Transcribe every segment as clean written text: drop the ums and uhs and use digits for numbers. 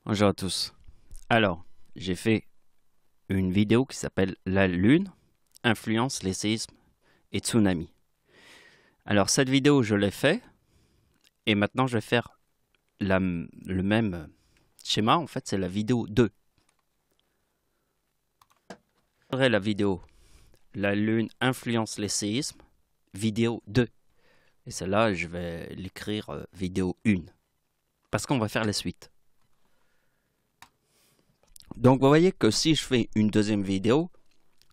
Bonjour à tous. Alors, j'ai fait une vidéo qui s'appelle La Lune influence les séismes et tsunamis. Alors, cette vidéo, je l'ai fait et maintenant je vais faire le même schéma. En fait, c'est la vidéo 2. Je ferai la vidéo La Lune influence les séismes, vidéo 2. Et celle-là, je vais l'écrire vidéo 1. Parce qu'on va faire la suite. Donc vous voyez que si je fais une deuxième vidéo,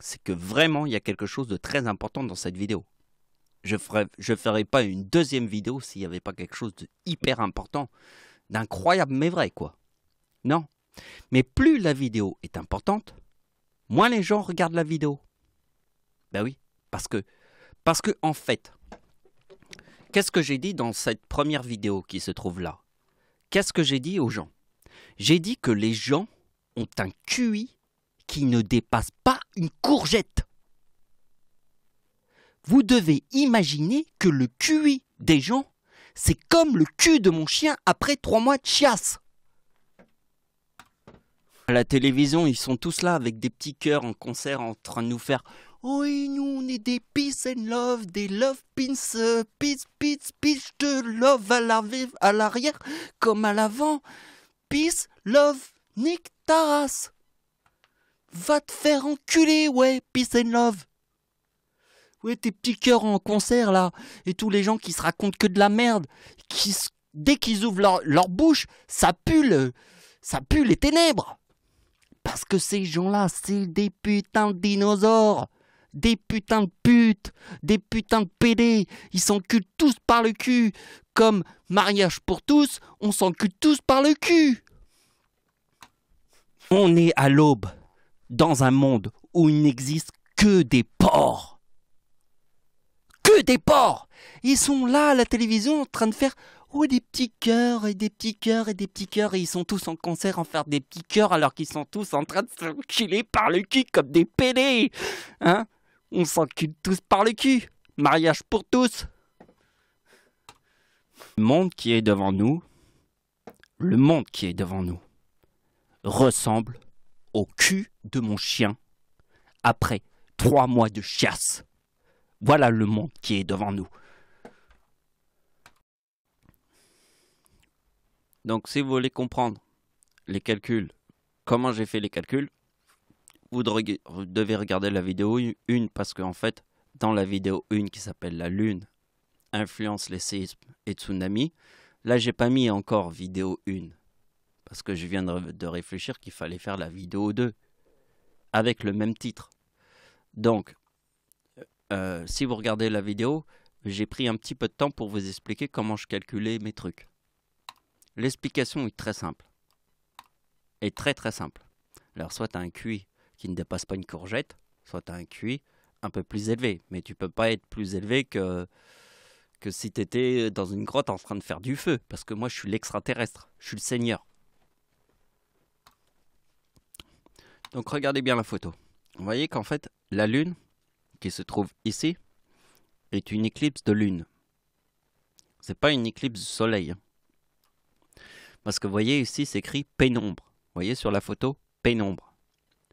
c'est que vraiment il y a quelque chose de très important dans cette vidéo. Je ferai pas une deuxième vidéo s'il n'y avait pas quelque chose de hyper important, d'incroyable mais vrai quoi. Non. Mais plus la vidéo est importante, moins les gens regardent la vidéo. Ben oui, parce que en fait, qu'est-ce que j'ai dit dans cette première vidéo qui se trouve là? Qu'est-ce que j'ai dit aux gens? J'ai dit que les gens ont un QI qui ne dépasse pas une courgette. Vous devez imaginer que le QI des gens, c'est comme le cul de mon chien après 3 mois de chiasse. À la télévision, ils sont tous là avec des petits cœurs en concert en train de nous faire « Oh, et nous, on est des peace and love, des love pins, peace, de love à l'arrière comme à l'avant. Peace, love, nique ta race. Va te faire enculer, ouais, peace and love. » Ouais, tes petits cœurs en concert, là, et tous les gens qui se racontent que de la merde, dès qu'ils ouvrent leur bouche, ça pue les ténèbres. Parce que ces gens-là, c'est des putains de dinosaures, des putains de putes, des putains de pédés. Ils s'enculent tous par le cul. Comme mariage pour tous, on s'encule tous par le cul. On est à l'aube, dans un monde où il n'existe que des porcs. Que des porcs! Ils sont là à la télévision en train de faire des petits cœurs et des petits cœurs et des petits cœurs, et ils sont tous en concert en faire des petits cœurs alors qu'ils sont tous en train de s'enculer par le cul comme des pédés. Hein? On s'encule tous par le cul. Mariage pour tous. Le monde qui est devant nous, ressemble au cul de mon chien après 3 mois de chiasse. Voilà le monde qui est devant nous. Donc si vous voulez comprendre les calculs, comment j'ai fait les calculs, vous devez regarder la vidéo 1 parce qu'en fait, dans la vidéo 1 qui s'appelle La Lune influence les séismes et tsunamis, là j'ai pas mis encore vidéo 1 parce que je viens de réfléchir qu'il fallait faire la vidéo 2 avec le même titre. Donc, si vous regardez la vidéo, j'ai pris un petit peu de temps pour vous expliquer comment je calculais mes trucs. L'explication est très simple. Est très très simple. Alors soit tu as un QI qui ne dépasse pas une courgette, soit tu as un QI un peu plus élevé. Mais tu peux pas être plus élevé que si tu étais dans une grotte en train de faire du feu. Parce que moi je suis l'extraterrestre, je suis le seigneur. Donc regardez bien la photo. Vous voyez qu'en fait la lune qui se trouve ici est une éclipse de lune. C'est pas une éclipse du soleil. Parce que vous voyez ici, c'est écrit pénombre. Vous voyez sur la photo, pénombre.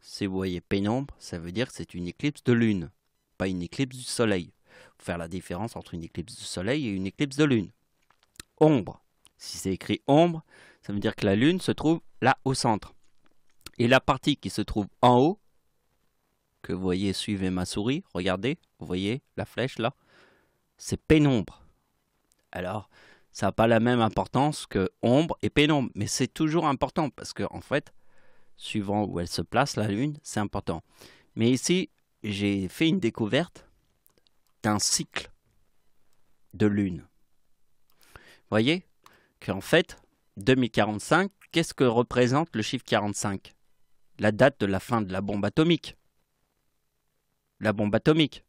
Si vous voyez pénombre, ça veut dire que c'est une éclipse de lune, pas une éclipse du soleil. Il faut faire la différence entre une éclipse du soleil et une éclipse de lune. Ombre. Si c'est écrit ombre, ça veut dire que la lune se trouve là au centre. Et la partie qui se trouve en haut, que vous voyez, suivez ma souris, regardez, vous voyez la flèche là, c'est pénombre. Alors, ça n'a pas la même importance que ombre et pénombre, mais c'est toujours important parce que en fait, suivant où elle se place, la lune, c'est important. Mais ici, j'ai fait une découverte d'un cycle de lune. Vous voyez qu'en fait, 2045, qu'est-ce que représente le chiffre 45? La date de la fin de la bombe atomique. La bombe atomique.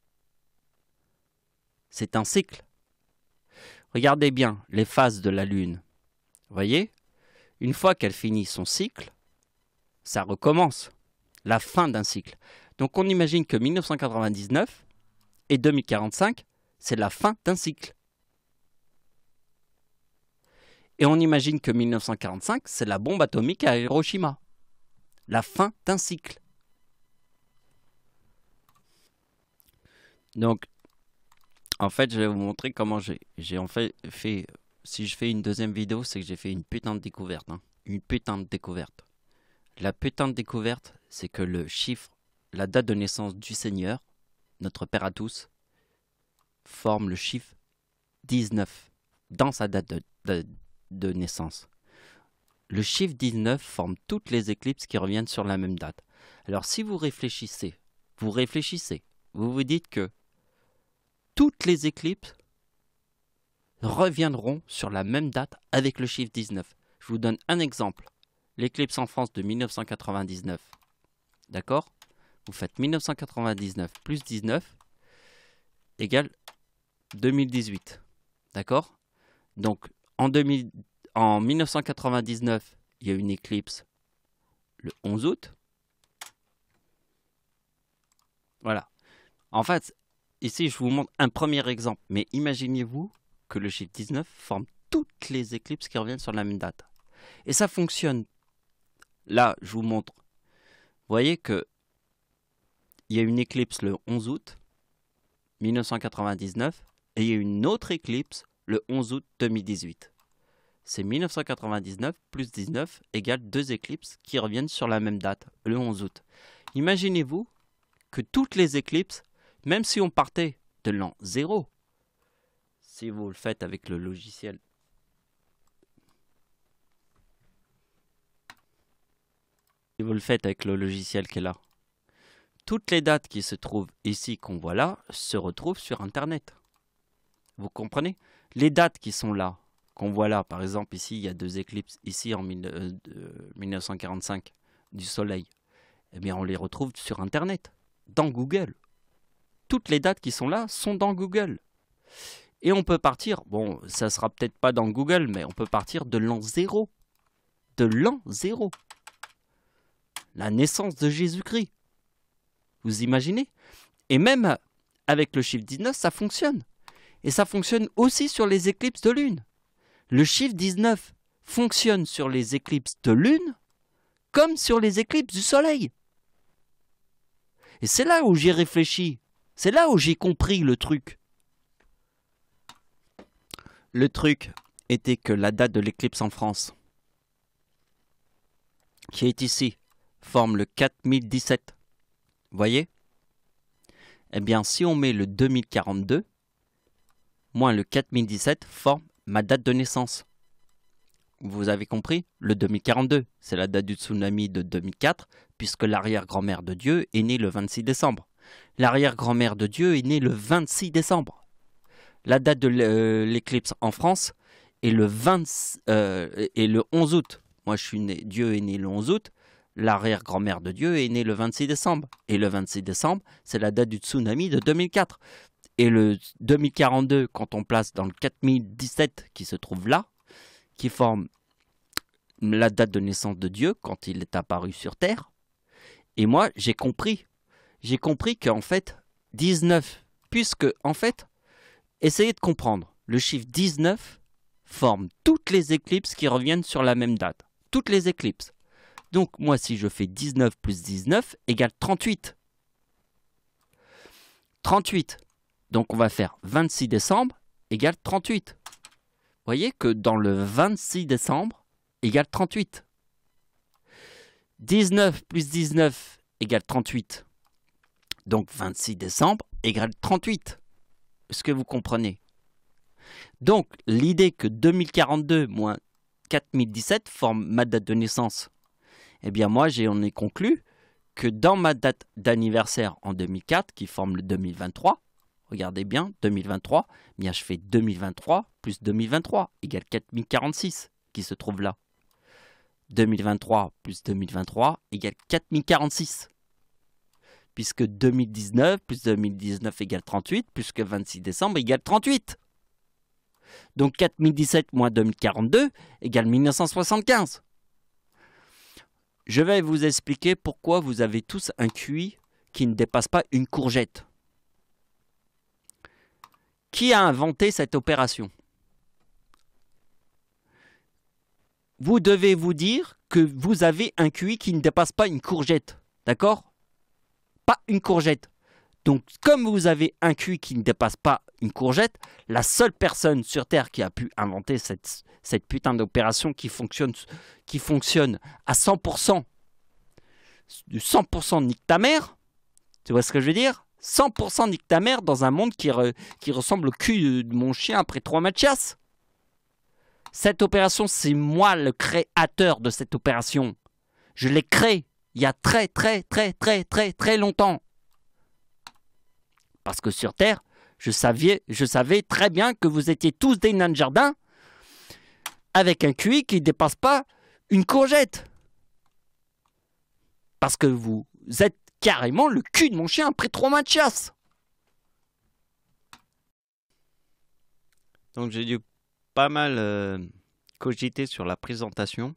C'est un cycle. Regardez bien les phases de la Lune. Vous voyez? Une fois qu'elle finit son cycle, ça recommence. La fin d'un cycle. Donc on imagine que 1999 et 2045, c'est la fin d'un cycle. Et on imagine que 1945, c'est la bombe atomique à Hiroshima. La fin d'un cycle. Donc, en fait, je vais vous montrer comment j'ai en fait fait... Si je fais une deuxième vidéo, c'est que j'ai fait une putain de découverte. Hein. Une putain de découverte. La putain de découverte, c'est que le chiffre, la date de naissance du Seigneur, notre Père à tous, forme le chiffre 19 dans sa date de naissance. Le chiffre 19 forme toutes les éclipses qui reviennent sur la même date. Alors si vous réfléchissez, vous vous dites que toutes les éclipses reviendront sur la même date avec le chiffre 19. Je vous donne un exemple. L'éclipse en France de 1999. D'accord? Vous faites 1999 plus 19 égale 2018. D'accord? Donc en 1999, il y a une éclipse le 11 août. Voilà. En fait, ici, je vous montre un premier exemple. Mais imaginez-vous que le chiffre 19 forme toutes les éclipses qui reviennent sur la même date. Et ça fonctionne. Là, je vous montre. Vous voyez que il y a une éclipse le 11 août 1999 et il y a une autre éclipse le 11 août 2018. C'est 1999 plus 19 égale 2 éclipses qui reviennent sur la même date, le 11 août. Imaginez-vous que toutes les éclipses, même si on partait de l'an 0, si vous le faites avec le logiciel, qui est là, toutes les dates qui se trouvent ici, qu'on voit là, se retrouvent sur Internet. Vous comprenez? Les dates qui sont là, qu'on voit là, par exemple, ici, il y a 2 éclipses, ici en 1945, du Soleil. Eh bien, on les retrouve sur Internet, dans Google. Toutes les dates qui sont là sont dans Google. Et on peut partir, bon, ça sera peut-être pas dans Google, mais on peut partir de l'an 0. De l'an 0. La naissance de Jésus-Christ. Vous imaginez? Et même avec le chiffre 19, ça fonctionne. Et ça fonctionne aussi sur les éclipses de lune. Le chiffre 19 fonctionne sur les éclipses de lune comme sur les éclipses du soleil. Et c'est là où j'ai réfléchi. C'est là où j'ai compris le truc. Le truc était que la date de l'éclipse en France, qui est ici, forme le 4017. Vous voyez? Eh bien, si on met le 2042, moins le 4017 forme ma date de naissance. Vous avez compris? Le 2042, c'est la date du tsunami de 2004, puisque l'arrière-grand-mère de Dieu est née le 26 décembre. L'arrière-grand-mère de Dieu est née le 26 décembre. La date de l'éclipse en France est le 11 août. Moi, je suis né, Dieu est né le 11 août. L'arrière-grand-mère de Dieu est née le 26 décembre. Et le 26 décembre, c'est la date du tsunami de 2004. Et le 2042, quand on place dans le 4017 qui se trouve là, qui forme la date de naissance de Dieu quand il est apparu sur Terre. Et moi, j'ai compris. J'ai compris qu'en fait, 19, puisque, en fait, essayez de comprendre, le chiffre 19 forme toutes les éclipses qui reviennent sur la même date. Toutes les éclipses. Donc, moi, si je fais 19 plus 19 égale 38. 38. Donc, on va faire 26 décembre égale 38. Vous voyez que dans le 26 décembre égale 38. 19 plus 19 égale 38. Donc 26 décembre égale 38. Est-ce que vous comprenez? Donc l'idée que 2042 moins 4017 forme ma date de naissance, eh bien moi j'en ai conclu que dans ma date d'anniversaire en 2004, qui forme le 2023, regardez bien, 2023, eh bien je fais 2023 plus 2023 égale 4046 qui se trouve là. 2023 plus 2023 égale 4046. Puisque 2019 plus 2019 égale 38, puisque 26 décembre égale 38. Donc 4017 moins 2042 égale 1975. Je vais vous expliquer pourquoi vous avez tous un QI qui ne dépasse pas une courgette. Qui a inventé cette opération? vous devez vous dire que vous avez un QI qui ne dépasse pas une courgette. D'accord? Pas une courgette. Donc, comme vous avez un QI qui ne dépasse pas une courgette, la seule personne sur Terre qui a pu inventer cette putain d'opération qui fonctionne à 100%, du 100% nique ta mère, tu vois ce que je veux dire? 100% nique ta mère dans un monde qui ressemble au cul de mon chien après 3 matchs de chasse. Cette opération, c'est moi le créateur de cette opération. Je l'ai créée il y a très longtemps. Parce que sur Terre, je savais très bien que vous étiez tous des nains de jardin avec un QI qui ne dépasse pas une courgette. Parce que vous êtes carrément le cul de mon chien après 3 mois de chasse. Donc j'ai dû pas mal cogiter sur la présentation.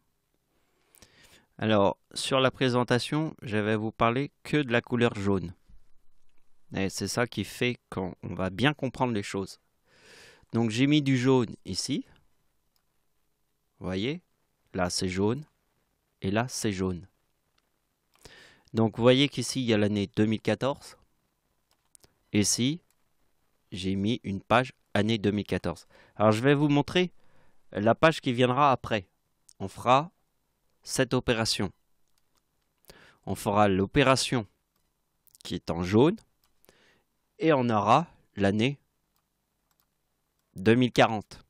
Alors, sur la présentation, je vais vous parler que de la couleur jaune. Et c'est ça qui fait qu'on va bien comprendre les choses. Donc j'ai mis du jaune ici. Vous voyez? Là c'est jaune. Et là c'est jaune. Donc vous voyez qu'ici il y a l'année 2014. Ici, j'ai mis une page année 2014. Alors je vais vous montrer la page qui viendra après. On fera cette opération. On fera l'opération qui est en jaune. Et on aura l'année 2040.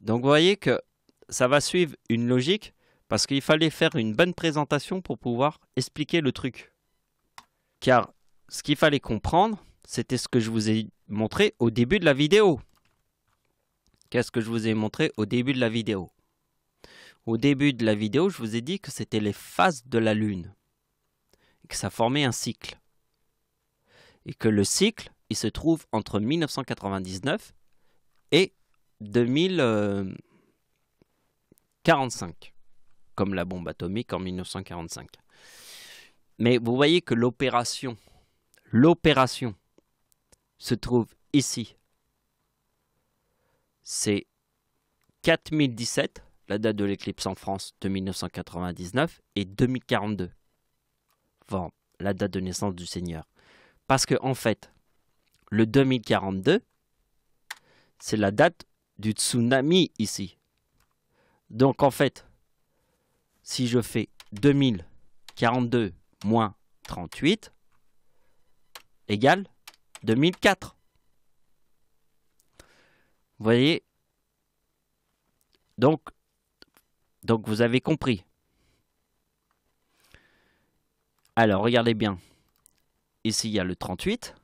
Donc vous voyez que ça va suivre une logique parce qu'il fallait faire une bonne présentation pour pouvoir expliquer le truc. Car ce qu'il fallait comprendre, c'était ce que je vous ai montré au début de la vidéo. Qu'est-ce que je vous ai montré au début de la vidéo? Au début de la vidéo, je vous ai dit que c'était les phases de la Lune. Et que ça formait un cycle. Et que le cycle, il se trouve entre 1999 et 2045. Comme la bombe atomique en 1945. Mais vous voyez que l'opération se trouve ici. C'est 4017, la date de l'éclipse en France de 1999, et 2042, enfin, la date de naissance du Seigneur. Parce que en fait, le 2042, c'est la date du tsunami ici. Donc en fait, si je fais 2042 moins 38 égale 2004. Vous voyez? Donc vous avez compris. Alors regardez bien. Ici il y a le 38.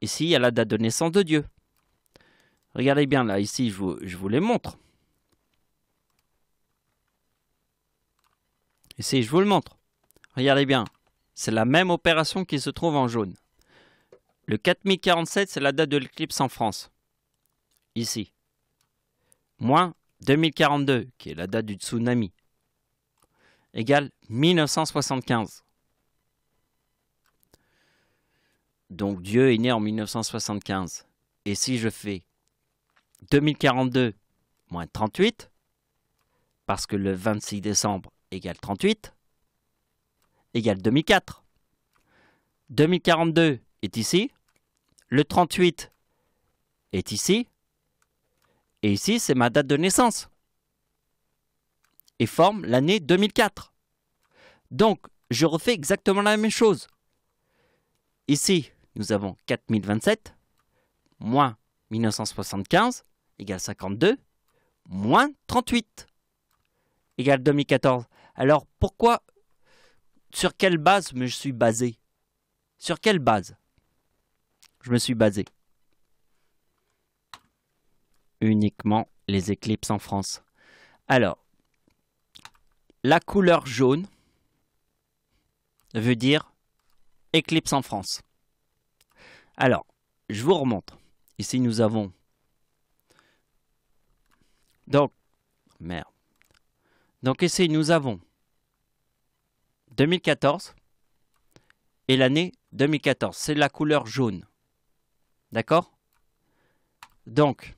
Ici il y a la date de naissance de Dieu. Regardez bien là, ici je vous les montre. Ici je vous le montre. Regardez bien. C'est la même opération qui se trouve en jaune. Le 4047, c'est la date de l'éclipse en France. Ici. Moins 2042, qui est la date du tsunami. Égale 1975. Donc Dieu est né en 1975. Et si je fais 2042 moins 38, parce que le 26 décembre égale 38, égale 2004. 2042 est ici. Le 38 est ici. Et ici, c'est ma date de naissance. Et forme l'année 2004. Donc, je refais exactement la même chose. Ici, nous avons 4027 moins 1975 égale 52 moins 38 égale 2014. Alors, pourquoi, sur quelle base me suis basé? Sur quelle base je me suis basé? Uniquement les éclipses en France. Alors, la couleur jaune veut dire éclipse en France. Alors, je vous remontre. Ici, nous avons... Donc, merde. Donc ici, nous avons 2014 et l'année 2014. C'est la couleur jaune. D'accord? Donc,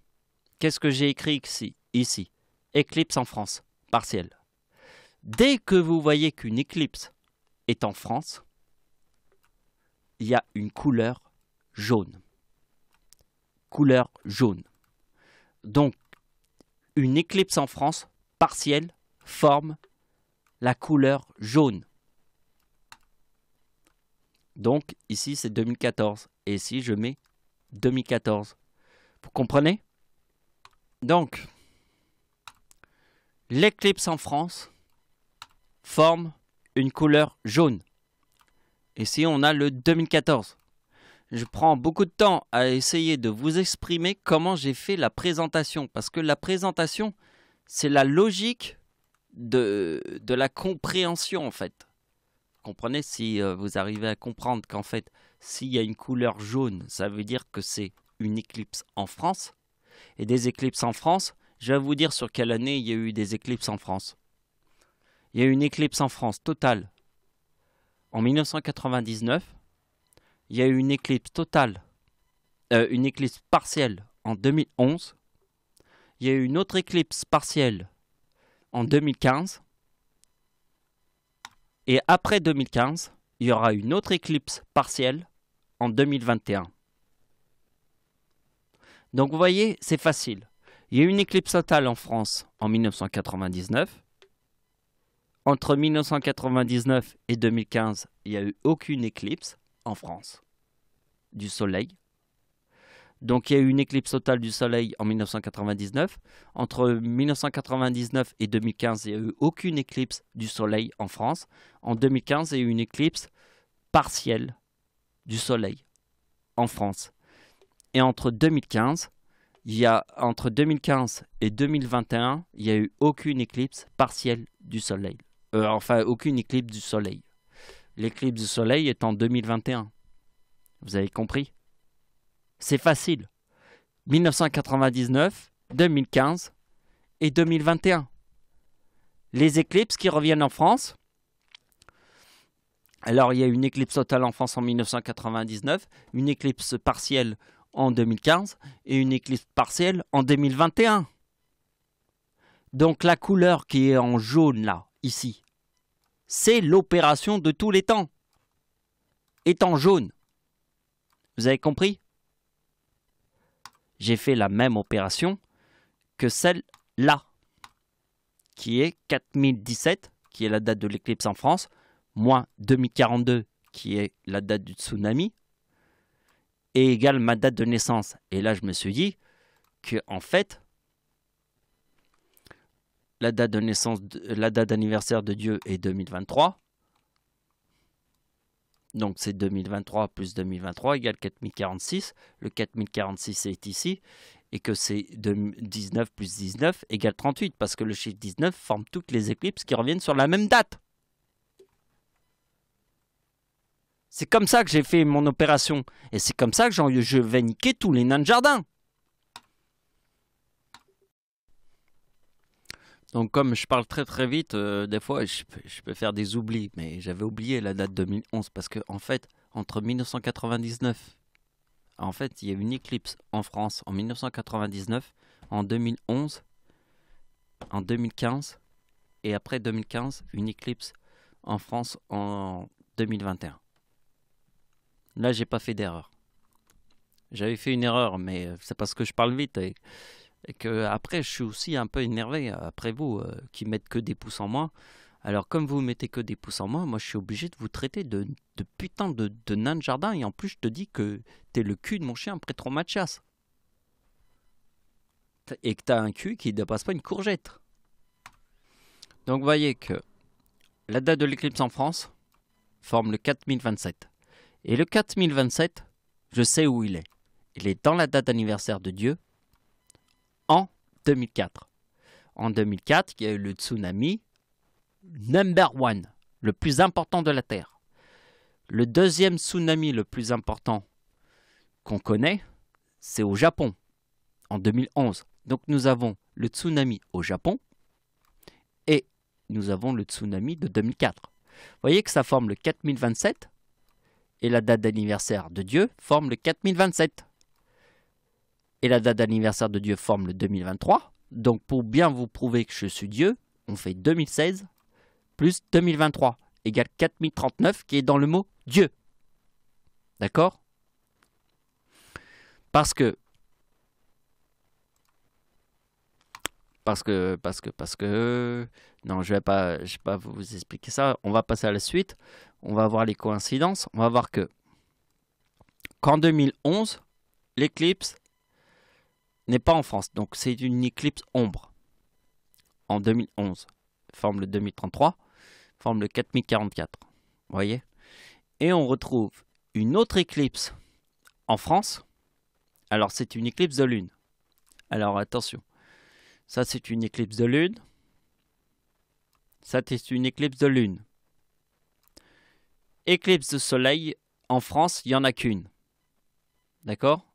qu'est-ce que j'ai écrit ici? ici. Éclipse en France, partielle. Dès que vous voyez qu'une éclipse est en France, il y a une couleur jaune. Couleur jaune. Donc, une éclipse en France, partielle, forme la couleur jaune. Donc, ici, c'est 2014. Et ici, je mets 2014. Vous comprenez? Donc, l'éclipse en France forme une couleur jaune. Ici, on a le 2014. Je prends beaucoup de temps à essayer de vous exprimer comment j'ai fait la présentation. Parce que la présentation, c'est la logique de la compréhension, en fait. Comprenez, si vous arrivez à comprendre qu'en fait, s'il y a une couleur jaune, ça veut dire que c'est une éclipse en France. Et des éclipses en France, je vais vous dire sur quelle année il y a eu des éclipses en France. Il y a eu une éclipse en France totale en 1999. Il y a eu une éclipse totale, une éclipse partielle en 2011. Il y a eu une autre éclipse partielle en 2015. Et après 2015, il y aura une autre éclipse partielle en 2021. Donc vous voyez, c'est facile. Il y a eu une éclipse totale en France en 1999. Entre 1999 et 2015, il n'y a eu aucune éclipse en France du Soleil. Donc il y a eu une éclipse totale du Soleil en 1999. Entre 1999 et 2015, il n'y a eu aucune éclipse du Soleil en France. En 2015, il y a eu une éclipse partielle du Soleil en France. Et entre 2015 et 2021, il n'y a eu aucune éclipse partielle du Soleil. Aucune éclipse du Soleil. L'éclipse du Soleil est en 2021. Vous avez compris? C'est facile. 1999, 2015 et 2021. Les éclipses qui reviennent en France. Alors, il y a une éclipse totale en France en 1999, une éclipse partielle en 2015 et une éclipse partielle en 2021. Donc, la couleur qui est en jaune là, ici, c'est l'opération de tous les temps. Est en jaune. Vous avez compris? J'ai fait la même opération que celle-là, qui est 4017, qui est la date de l'éclipse en France, moins 2042, qui est la date du tsunami, et égale ma date de naissance. Et là, je me suis dit que, en fait, la date de naissance, la date d'anniversaire de Dieu est 2023. Donc c'est 2023 plus 2023 égale 4046. Le 4046 est ici. Et que c'est 19 plus 19 égale 38. Parce que le chiffre 19 forme toutes les éclipses qui reviennent sur la même date. C'est comme ça que j'ai fait mon opération. Et c'est comme ça que je vais niquer tous les nains de jardin. Donc comme je parle très très vite, des fois je peux faire des oublis. Mais j'avais oublié la date 2011 parce que en fait, entre 1999, en fait, il y a eu une éclipse en France en 1999, en 2011, en 2015 et après 2015, une éclipse en France en 2021. Là, j'ai pas fait d'erreur. J'avais fait une erreur, mais c'est parce que je parle vite et que après, je suis aussi un peu énervé après vous qui mettez que des pouces en moins. Alors, comme vous mettez que des pouces en moins, moi, je suis obligé de vous traiter de putain de nain de jardin. Et en plus, je te dis que t'es le cul de mon chien après 3 matchs de chasse. Et que t'as un cul qui ne dépasse pas une courgette. Donc, vous voyez que la date de l'éclipse en France forme le 4027. Et le 4027, je sais où il est. Il est dans la date d'anniversaire de Dieu en 2004. En 2004, il y a eu le tsunami number one, le plus important de la Terre. Le deuxième tsunami le plus important qu'on connaît, c'est au Japon, en 2011. Donc nous avons le tsunami au Japon et nous avons le tsunami de 2004. Vous voyez que ça forme le 4027 et la date d'anniversaire de Dieu forme le 4027. Et la date d'anniversaire de Dieu forme le 2023. Donc pour bien vous prouver que je suis Dieu, on fait 2016 plus 2023 égale 4039 qui est dans le mot Dieu. D'accord? Parce que non, je vais pas vous expliquer ça. On va passer à la suite. On va voir les coïncidences. On va voir que qu'en 2011, l'éclipse n'est pas en France. Donc c'est une éclipse ombre. En 2011, forme le 2033, forme le 4044. Vous voyez? Et on retrouve une autre éclipse en France. Alors c'est une éclipse de lune. Alors attention. Ça, c'est une éclipse de lune. Ça, c'est une éclipse de lune. Éclipse de soleil, en France, il n'y en a qu'une. D'accord?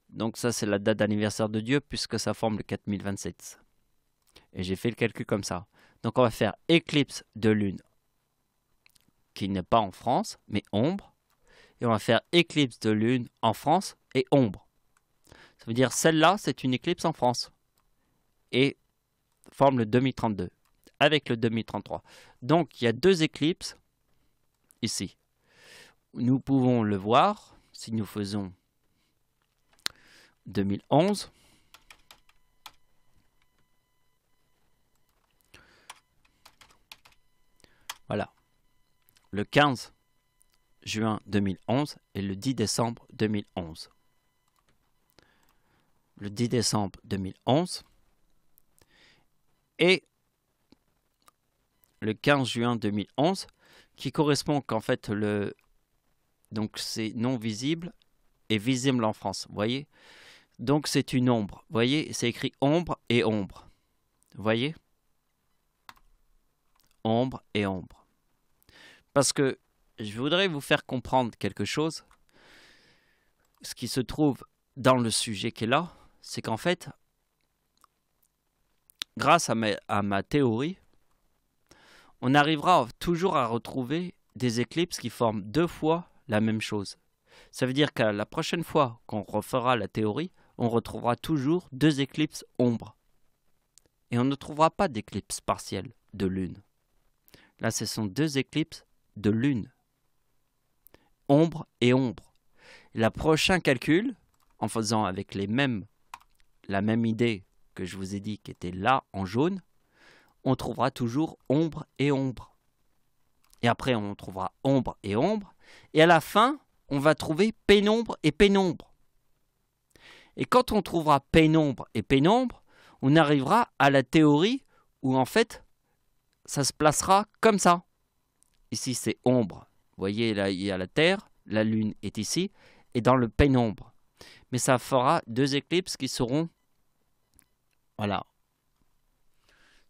Donc ça, c'est la date d'anniversaire de Dieu, puisque ça forme le 4027. Et j'ai fait le calcul comme ça. Donc on va faire éclipse de lune, qui n'est pas en France, mais ombre. Et on va faire éclipse de lune en France et ombre. Ça veut dire celle-là, c'est une éclipse en France. Et forme le 2032 avec le 2033. Donc il y a deux éclipses ici. Nous pouvons le voir si nous faisons 2011. Voilà. Le 15 juin 2011 et le 10 décembre 2011. Le 10 décembre 2011 et le 15 juin 2011 qui correspond qu'en fait donc c'est non visible et visible en France, vous voyez? Donc c'est une ombre, vous voyez? C'est écrit ombre et ombre, vous voyez? Ombre et ombre. Parce que je voudrais vous faire comprendre quelque chose. Ce qui se trouve dans le sujet qui est là, c'est qu'en fait, grâce à ma théorie, on arrivera toujours à retrouver des éclipses qui forment deux fois la même chose. Ça veut dire qu'à la prochaine fois qu'on refera la théorie, on retrouvera toujours deux éclipses ombres. Et on ne trouvera pas d'éclipse partielle de lune. Là, ce sont deux éclipses de lune. Ombre et ombre. Et le prochain calcul, en faisant avec la même idée que je vous ai dit qui était là en jaune, on trouvera toujours ombre et ombre. Et après, on trouvera ombre et ombre. Et à la fin, on va trouver pénombre et pénombre. Et quand on trouvera pénombre et pénombre, on arrivera à la théorie où en fait, ça se placera comme ça. Ici, c'est ombre. Vous voyez, là, il y a la Terre, la Lune est ici, et dans le pénombre. Mais ça fera deux éclipses qui seront... Voilà.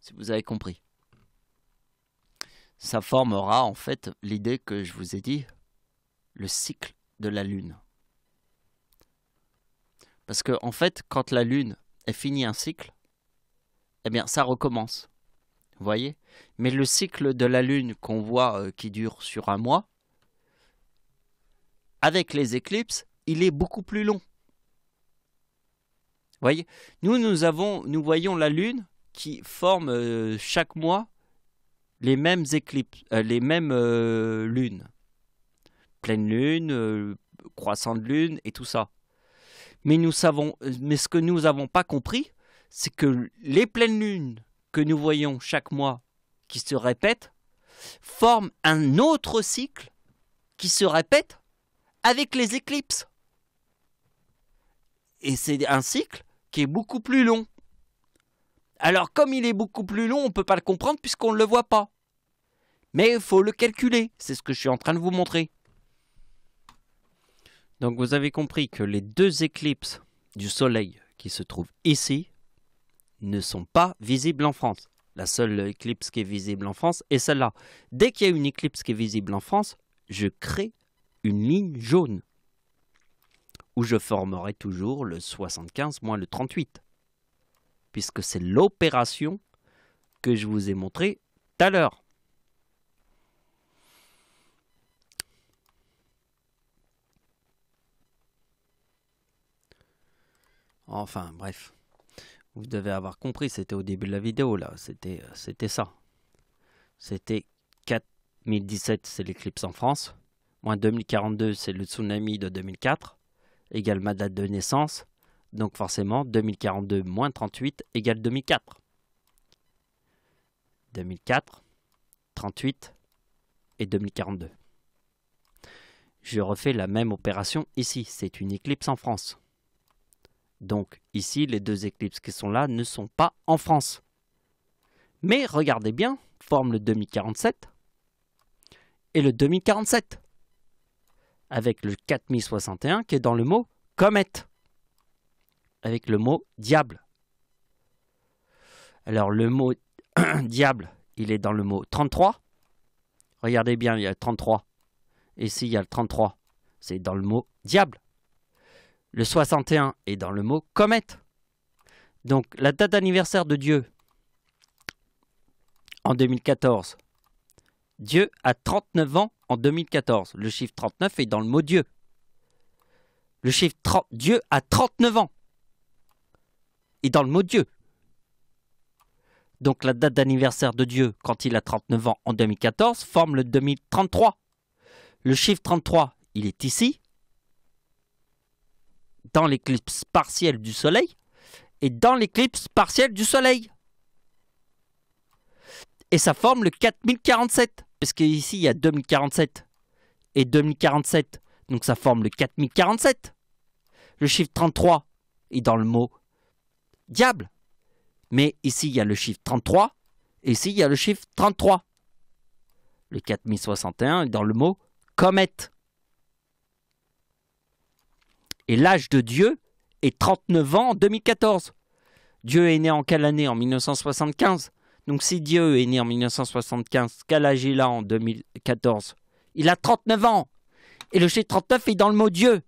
Si vous avez compris. Ça formera en fait l'idée que je vous ai dit, le cycle de la Lune. Parce que en fait, quand la Lune est finie un cycle, eh bien ça recommence. Vous voyez? Mais le cycle de la Lune qu'on voit qui dure sur un mois, avec les éclipses, il est beaucoup plus long. Vous voyez? Nous voyons la Lune qui forme chaque mois les mêmes éclipses, les mêmes lunes. Pleine lune, croissant de lune et tout ça. Mais ce que nous n'avons pas compris, c'est que les pleines lunes que nous voyons chaque mois qui se répètent forment un autre cycle qui se répète avec les éclipses. Et c'est un cycle qui est beaucoup plus long. Alors comme il est beaucoup plus long, on ne peut pas le comprendre puisqu'on ne le voit pas. Mais il faut le calculer, c'est ce que je suis en train de vous montrer. Donc vous avez compris que les deux éclipses du Soleil qui se trouvent ici ne sont pas visibles en France. La seule éclipse qui est visible en France est celle-là. Dès qu'il y a une éclipse qui est visible en France, je crée une ligne jaune où je formerai toujours le 75 moins le 38. Puisque c'est l'opération que je vous ai montrée tout à l'heure. Enfin, bref. Vous devez avoir compris, c'était au début de la vidéo là, c'était ça. C'était 4017, c'est l'éclipse en France. Moins 2042, c'est le tsunami de 2004, égale ma date de naissance. Donc forcément, 2042 moins 38 égale 2004. 2004, 38 et 2042. Je refais la même opération ici, c'est une éclipse en France. Donc ici, les deux éclipses qui sont là ne sont pas en France. Mais regardez bien, forme le 2047 et le 2047. Avec le 4061 qui est dans le mot comète. Avec le mot diable. Alors le mot diable, il est dans le mot 33. Regardez bien, il y a le 33. Et ici, il y a le 33. C'est dans le mot diable. Le 61 est dans le mot comète. Donc la date d'anniversaire de Dieu en 2014. Dieu a 39 ans en 2014. Le chiffre 39 est dans le mot Dieu. Le chiffre 30, Dieu a 39 ans. Et dans le mot Dieu. Donc la date d'anniversaire de Dieu quand il a 39 ans en 2014 forme le 2033. Le chiffre 33, il est ici, dans l'éclipse partielle du Soleil, et dans l'éclipse partielle du Soleil. Et ça forme le 4047, parce qu'ici il y a 2047 et 2047, donc ça forme le 4047. Le chiffre 33 est dans le mot diable, mais ici il y a le chiffre 33, et ici il y a le chiffre 33. Le 4061 est dans le mot comète. Et l'âge de Dieu est 39 ans en 2014. Dieu est né en quelle année? En 1975. Donc si Dieu est né en 1975, quel âge il a en 2014? Il a 39 ans. Et le chiffre 39 est dans le mot Dieu.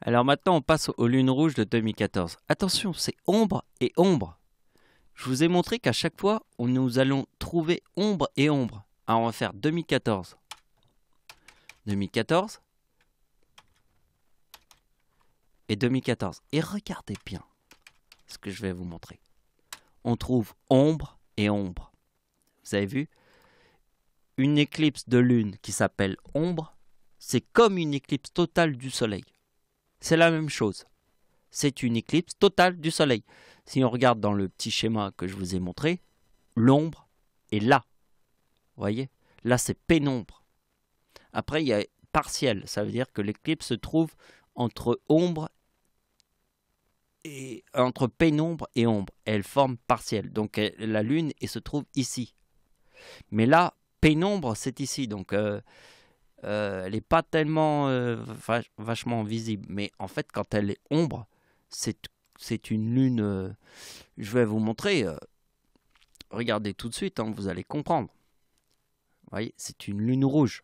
Alors maintenant, on passe aux lunes rouges de 2014. Attention, c'est ombre et ombre. Je vous ai montré qu'à chaque fois, nous allons trouver ombre et ombre. Alors on va faire 2014. 2014 et 2014. Et regardez bien ce que je vais vous montrer. On trouve ombre et ombre. Vous avez vu? Une éclipse de lune qui s'appelle ombre, c'est comme une éclipse totale du soleil. C'est la même chose. C'est une éclipse totale du soleil. Si on regarde dans le petit schéma que je vous ai montré, l'ombre est là. Vous voyez? Là, c'est pénombre. Après, il y a partiel. Ça veut dire que l'éclipse se trouve entre ombre et entre pénombre et ombre. Elle forme partiel. Donc, la lune et se trouve ici. Mais là, pénombre, c'est ici. Donc, elle n'est pas tellement vachement visible. Mais en fait, quand elle est ombre, c'est une lune. Je vais vous montrer. Regardez tout de suite, hein, vous allez comprendre. Vous voyez, c'est une lune rouge.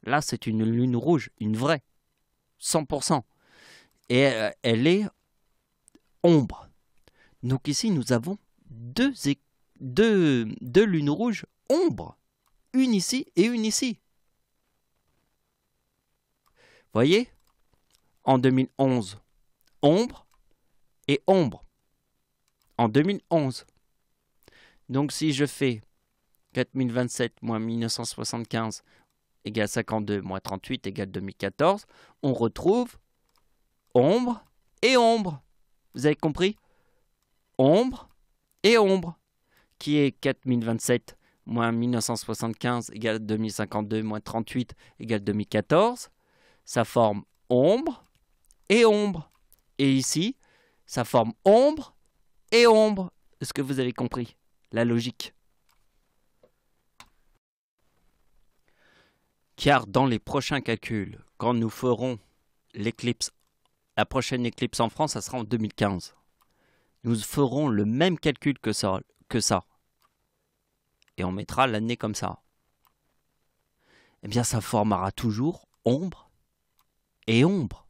Là, c'est une lune rouge, une vraie, 100%. Et elle est ombre. Donc ici, nous avons deux lunes rouges ombre. Une ici et une ici. Vous voyez? En 2011, ombre et ombre. En 2011. Donc si je fais 4027 moins 1975 égale 52 moins 38 égale 2014, on retrouve ombre et ombre. Vous avez compris? Ombre et ombre, qui est 4027 moins 1975 égale 2052 moins 38 égale 2014. Ça forme ombre et ombre. Et ici, ça forme ombre et ombre. Est-ce que vous avez compris la logique? Car dans les prochains calculs, quand nous ferons l'éclipse, la prochaine éclipse en France, ça sera en 2015. Nous ferons le même calcul que ça. Et on mettra l'année comme ça. Eh bien, ça formera toujours ombre et ombre.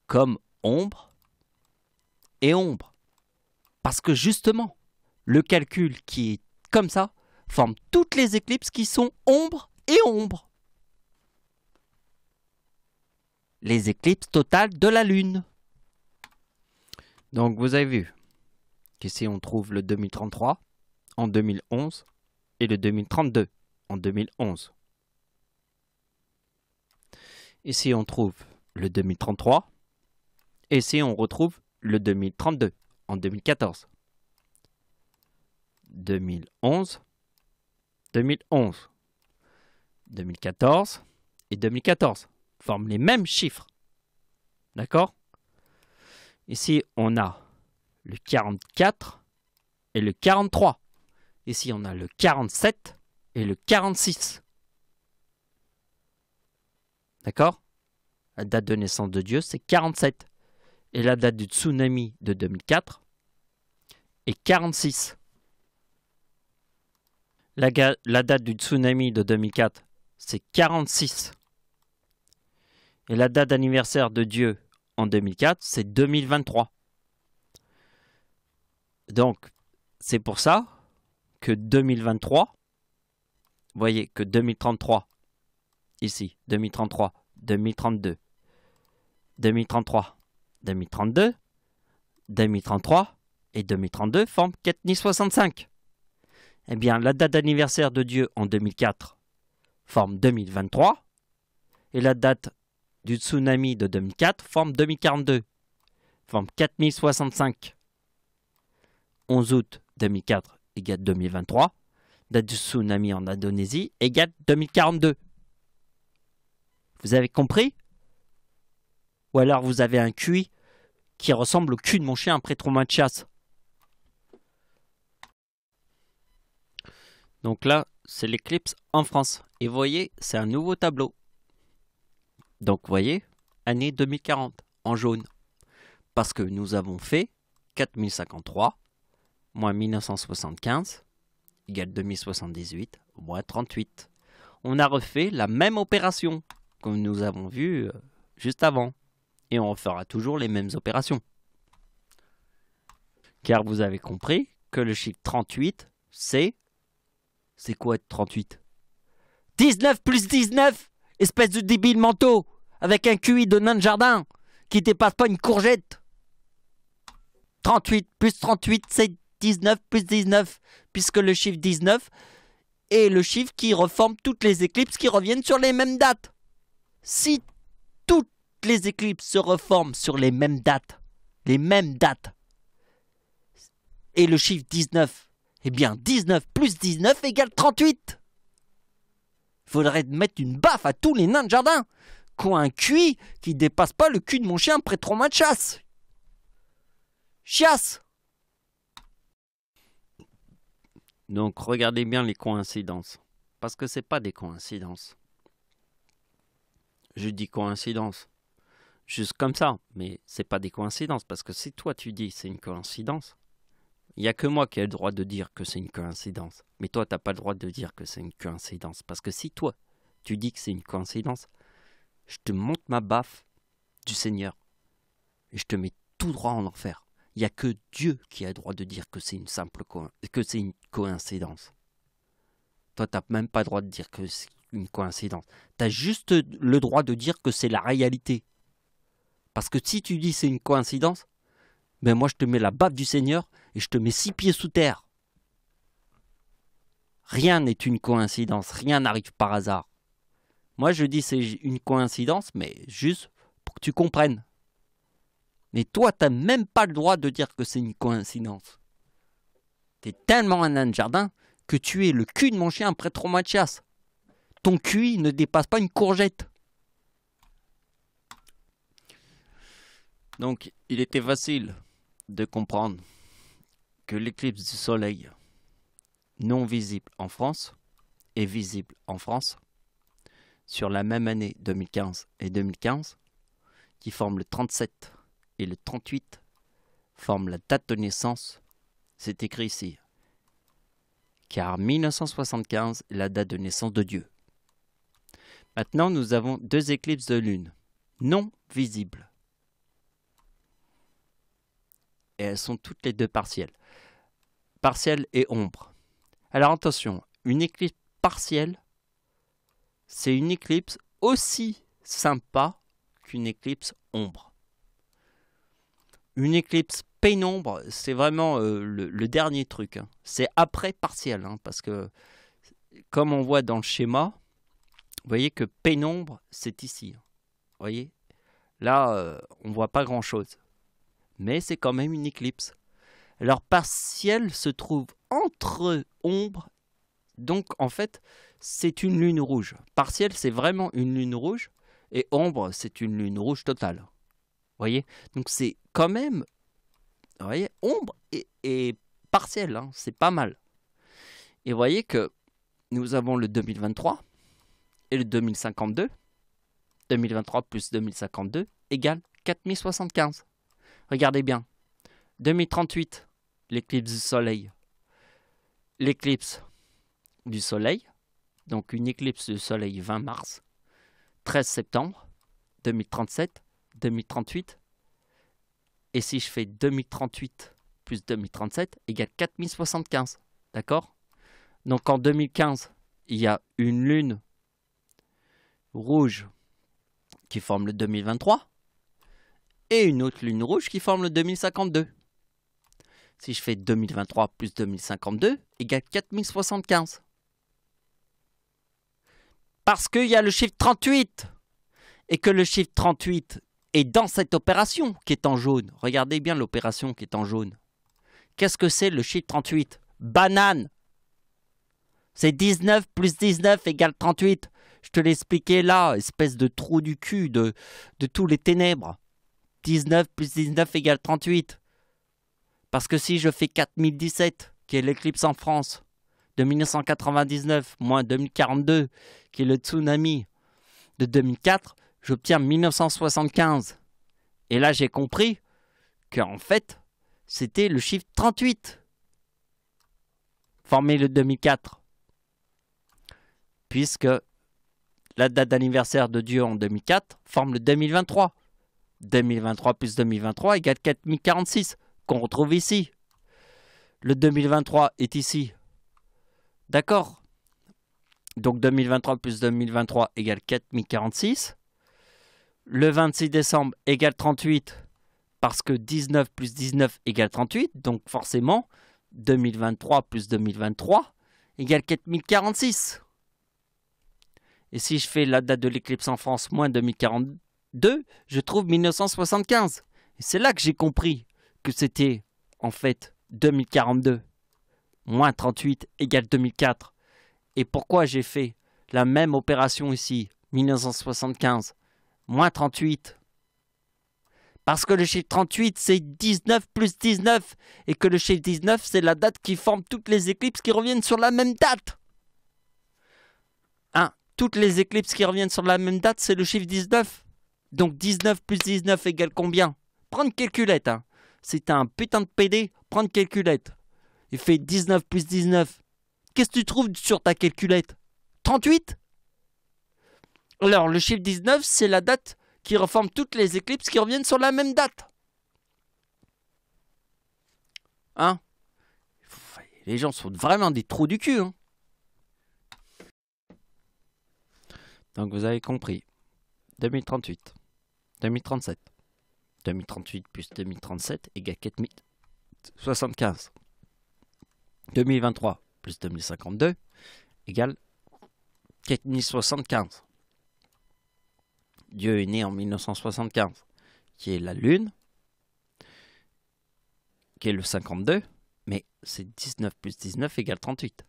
Comme ombre et ombre. Parce que justement, le calcul qui est comme ça forme toutes les éclipses qui sont ombre et ombre. les éclipses totales de la Lune. Donc vous avez vu qu'ici on trouve le 2033 en 2011 et le 2032 en 2011. Ici on trouve le 2033 et ici on retrouve le 2032 en 2014. 2011, 2011, 2014 et 2014 forment les mêmes chiffres. D'accord? Ici, on a le 44 et le 43. Ici, on a le 47 et le 46. D'accord? La date de naissance de Dieu, c'est 47. Et la date du tsunami de 2004 est 46. La date du tsunami de 2004, c'est 46. Et la date d'anniversaire de Dieu en 2004, c'est 2023. Donc, c'est pour ça que 2023, vous voyez que 2033, ici, 2033, 2032, 2033, 2032, 2033 et 2032 forment 4065. Eh bien, la date d'anniversaire de Dieu en 2004 forme 2023 et la date du tsunami de 2004 forme 2042, forme 4065. 11 août 2004 égale 2023, date du tsunami en Indonésie égale 2042. Vous avez compris? Ou alors vous avez un QI qui ressemble au cul de mon chien après 3 mois de chasse. Donc là, c'est l'éclipse en France. Et vous voyez, c'est un nouveau tableau. Donc vous voyez, année 2040, en jaune. Parce que nous avons fait 4053 moins 1975 égale 2078 moins 38. On a refait la même opération comme nous avons vu juste avant. Et on refera toujours les mêmes opérations. Car vous avez compris que le chiffre 38, c'est... C'est quoi être 38? 19 plus 19, espèce de débile manteau, avec un QI de nain de jardin, qui dépasse pas une courgette. 38 plus 38, c'est 19 plus 19, puisque le chiffre 19 est le chiffre qui reforme toutes les éclipses qui reviennent sur les mêmes dates. Si toutes les éclipses se reforment sur les mêmes dates, et le chiffre 19, eh bien 19 plus 19 égale 38. Il faudrait mettre une baffe à tous les nains de jardin qui ont un QI qui dépasse pas le cul de mon chien après 3 mois de chasse. Chiasse! Donc regardez bien les coïncidences. Parce que c'est pas des coïncidences. Je dis coïncidence. Juste comme ça. Mais c'est pas des coïncidences. Parce que si toi tu dis c'est une coïncidence, il n'y a que moi qui ai le droit de dire que c'est une coïncidence. Mais toi, tu n'as pas le droit de dire que c'est une coïncidence. Parce que si toi, tu dis que c'est une coïncidence, je te monte ma baffe du Seigneur. Et je te mets tout droit en enfer. Il n'y a que Dieu qui a le droit de dire que c'est une coïncidence. Toi, tu n'as même pas le droit de dire que c'est une coïncidence. Tu as juste le droit de dire que c'est la réalité. Parce que si tu dis que c'est une coïncidence, ben moi je te mets la baffe du Seigneur et je te mets 6 pieds sous terre. Rien n'est une coïncidence, rien n'arrive par hasard. Moi je dis c'est une coïncidence, mais juste pour que tu comprennes. Mais toi t'as même pas le droit de dire que c'est une coïncidence. T'es tellement un nain de jardin que tu es le cul de mon chien après 3 mois de chasse. Ton QI ne dépasse pas une courgette. Donc il était facile de comprendre que l'éclipse du soleil non visible en France est visible en France sur la même année 2015 et 2015 qui forment le 37 et le 38 forment la date de naissance. C'est écrit ici. Car 1975 est la date de naissance de Dieu. Maintenant, nous avons 2 éclipses de lune non visibles. Et elles sont toutes les 2 partielles. Partielle et ombre. Alors attention, une éclipse partielle, c'est une éclipse aussi sympa qu'une éclipse ombre. Une éclipse pénombre, c'est vraiment le dernier truc. Hein. C'est après partiel, hein, parce que comme on voit dans le schéma, vous voyez que pénombre, c'est ici. Vous voyez? Là, on ne voit pas grand-chose. Mais c'est quand même une éclipse. Alors, partiel se trouve entre ombre. Donc, en fait, c'est une lune rouge. Partiel, c'est vraiment une lune rouge. Et ombre, c'est une lune rouge totale. Vous voyez? Donc, c'est quand même... Vous voyez? Ombre et partiel. Hein, c'est pas mal. Et vous voyez que nous avons le 2023 et le 2052. 2023 plus 2052 égale 4075. Regardez bien. 2038, l'éclipse du soleil. L'éclipse du soleil, donc une éclipse du soleil 20 mars, 13 septembre, 2037, 2038. Et si je fais 2038 plus 2037 égale 4075. D'accord? Donc en 2015, il y a une lune rouge qui forme le 2023 et une autre lune rouge qui forme le 2052. Si je fais 2023 plus 2052 égale 4075. Parce qu'il y a le chiffre 38 et que le chiffre 38 est dans cette opération qui est en jaune. Regardez bien l'opération qui est en jaune. Qu'est-ce que c'est le chiffre 38? Banane. C'est 19 plus 19 égale 38. Je te l'ai expliqué là, espèce de trou du cul de tous les ténèbres. 19 plus 19 égale 38. Parce que si je fais 4017, qui est l'éclipse en France, de 1999, moins 2042, qui est le tsunami de 2004, j'obtiens 1975. Et là, j'ai compris qu'en fait, c'était le chiffre 38, formé le 2004. Puisque la date d'anniversaire de Dieu en 2004 forme le 2023. 2023 plus 2023 égale 4046, qu'on retrouve ici. Le 2023 est ici. D'accord? Donc 2023 plus 2023 égale 4046. Le 26 décembre égale 38, parce que 19 plus 19 égale 38. Donc forcément, 2023 plus 2023 égale 4046. Et si je fais la date de l'éclipse en France moins 2042, je trouve 1975. Et c'est là que j'ai compris que c'était en fait 2042. Moins 38 égale 2004. Et pourquoi j'ai fait la même opération ici, 1975, moins 38? Parce que le chiffre 38, c'est 19 plus 19. Et que le chiffre 19, c'est la date qui forme toutes les éclipses qui reviennent sur la même date. Hein? Toutes les éclipses qui reviennent sur la même date, c'est le chiffre 19. Donc 19 plus 19 égale combien? Prends une calculette. Hein. Si t'as un putain de PD, prends une calculette. Il fait 19 plus 19. Qu'est-ce que tu trouves sur ta calculette? 38? Alors, le chiffre 19, c'est la date qui reforme toutes les éclipses qui reviennent sur la même date. Hein? Les gens sont vraiment des trous du cul. Hein. Donc, vous avez compris. 2038, 2037. 2038 plus 2037 égale 4075. 2023 plus 2052 égale 4075. Dieu est né en 1975, qui est la Lune, qui est le 52, mais c'est 19 plus 19 égale 38.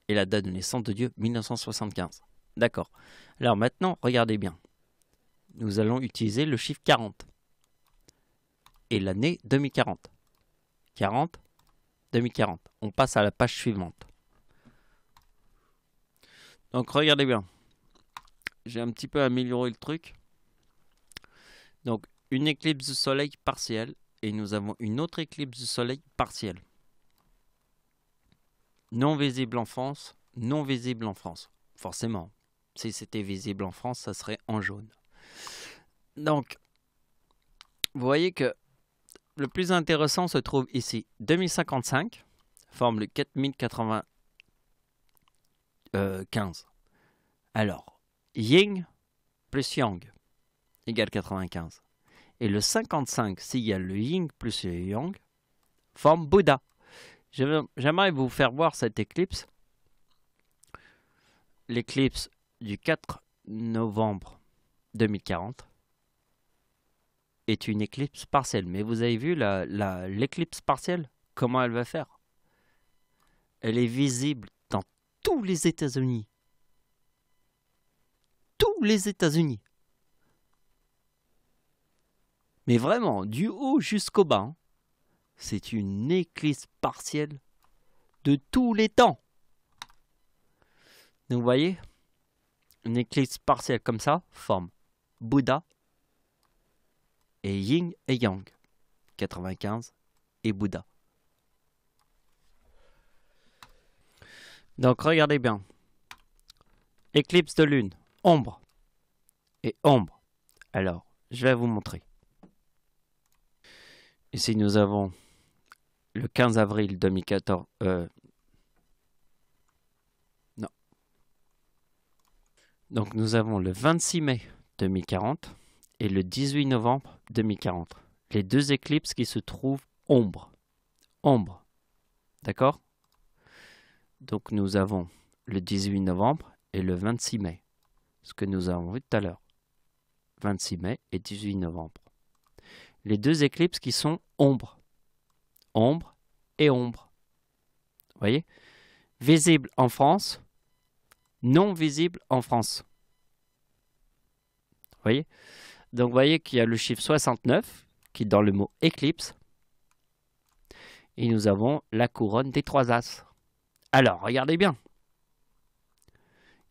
Et la date de naissance de Dieu, 1975. D'accord. Alors maintenant, regardez bien. Nous allons utiliser le chiffre 40. Et l'année 2040. 40, 2040. On passe à la page suivante. Donc regardez bien. J'ai un petit peu amélioré le truc. Donc une éclipse du soleil partielle. Et nous avons une autre éclipse du soleil partielle. Non visible en France. Non visible en France. Forcément. Si c'était visible en France, ça serait en jaune. Donc, vous voyez que le plus intéressant se trouve ici. 2055 forme le 4095. Alors, Yin plus Yang. égale 95. Et le 55, s'il y a le yin plus le yang, forme Bouddha. J'aimerais vous faire voir cette éclipse. L'éclipse du 4 novembre 2040 est une éclipse partielle. Mais vous avez vu l'éclipse partielle? Comment elle va faire? Elle est visible dans tous les États-Unis. Tous les États-Unis. Mais vraiment, du haut jusqu'au bas. Hein. C'est une éclipse partielle de tous les temps. Donc vous voyez, une éclipse partielle comme ça forme Bouddha et Yin et Yang. 95 et Bouddha. Donc regardez bien. Éclipse de lune, ombre et ombre. Alors, je vais vous montrer. Ici, nous avons le 15 avril 2014. Non. Donc, nous avons le 26 mai 2040 et le 18 novembre 2040. Les deux éclipses qui se trouvent ombre. Ombre. D'accord? Donc, nous avons le 18 novembre et le 26 mai. Ce que nous avons vu tout à l'heure. 26 mai et 18 novembre. Les deux éclipses qui sont ombre. Ombre et ombre. Vous voyez? Visible en France, non visible en France. Vous voyez? Donc vous voyez qu'il y a le chiffre 69 qui est dans le mot éclipse. Et nous avons la couronne des trois as. Alors, regardez bien.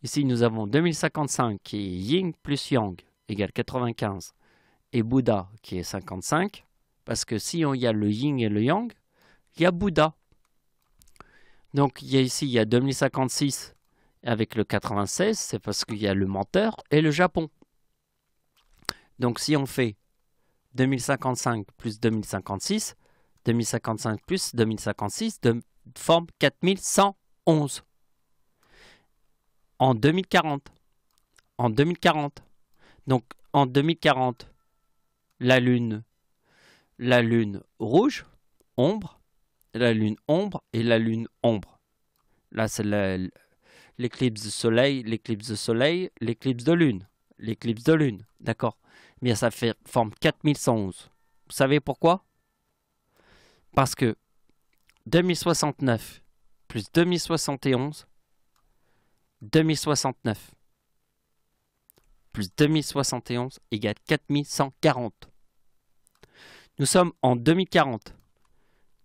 Ici, nous avons 2055 qui est yin plus yang égale 95. Et Bouddha qui est 55, parce que si il y a le yin et le yang, il y a Bouddha. Donc ici, il y a 2056 avec le 96, c'est parce qu'il y a le menteur et le Japon. Donc si on fait 2055 plus 2056, 2055 plus 2056 forme 4111. En 2040. En 2040. Donc en 2040, la lune rouge, ombre, la lune ombre et la lune ombre. Là, c'est l'éclipse de soleil, l'éclipse de soleil, l'éclipse de lune. L'éclipse de lune, d'accord? Mais ça forme 4111. Vous savez pourquoi? Parce que 2069 plus 2071, 2069 plus 2071 égale 4140. Nous sommes en 2040.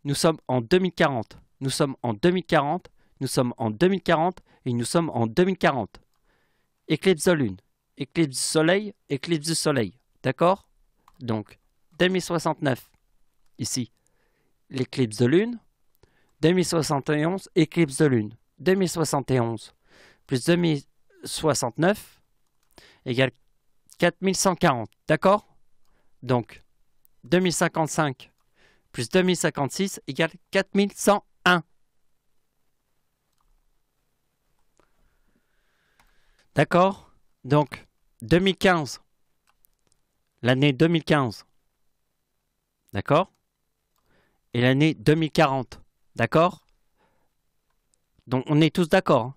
Nous sommes en 2040. Nous sommes en 2040. Nous sommes en 2040 et nous sommes en 2040. Éclipse de lune, éclipse du soleil, éclipse du soleil. D'accord? Donc, 2069, ici, l'éclipse de lune. 2071, éclipse de lune. 2071 plus 2069 égale 4140. D'accord? Donc, 2055 plus 2056 égale 4101. D'accord? Donc, 2015. L'année 2015. D'accord? Et l'année 2040. D'accord? Donc, on est tous d'accord. Hein?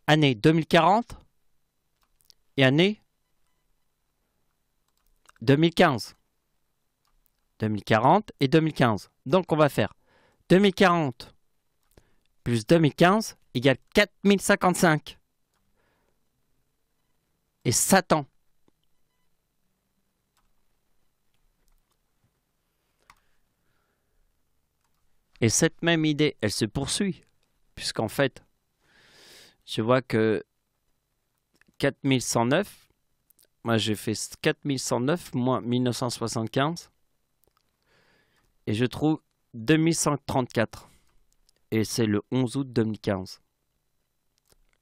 Année 2040 et année 2015. 2040 et 2015. Donc, on va faire 2040 plus 2015 égale 4055. Et Satan. Et cette même idée, elle se poursuit. Puisqu'en fait, je vois que 4109, moi j'ai fait 4109 moins 1975. Et je trouve 2134. Et c'est le 11 août 2015.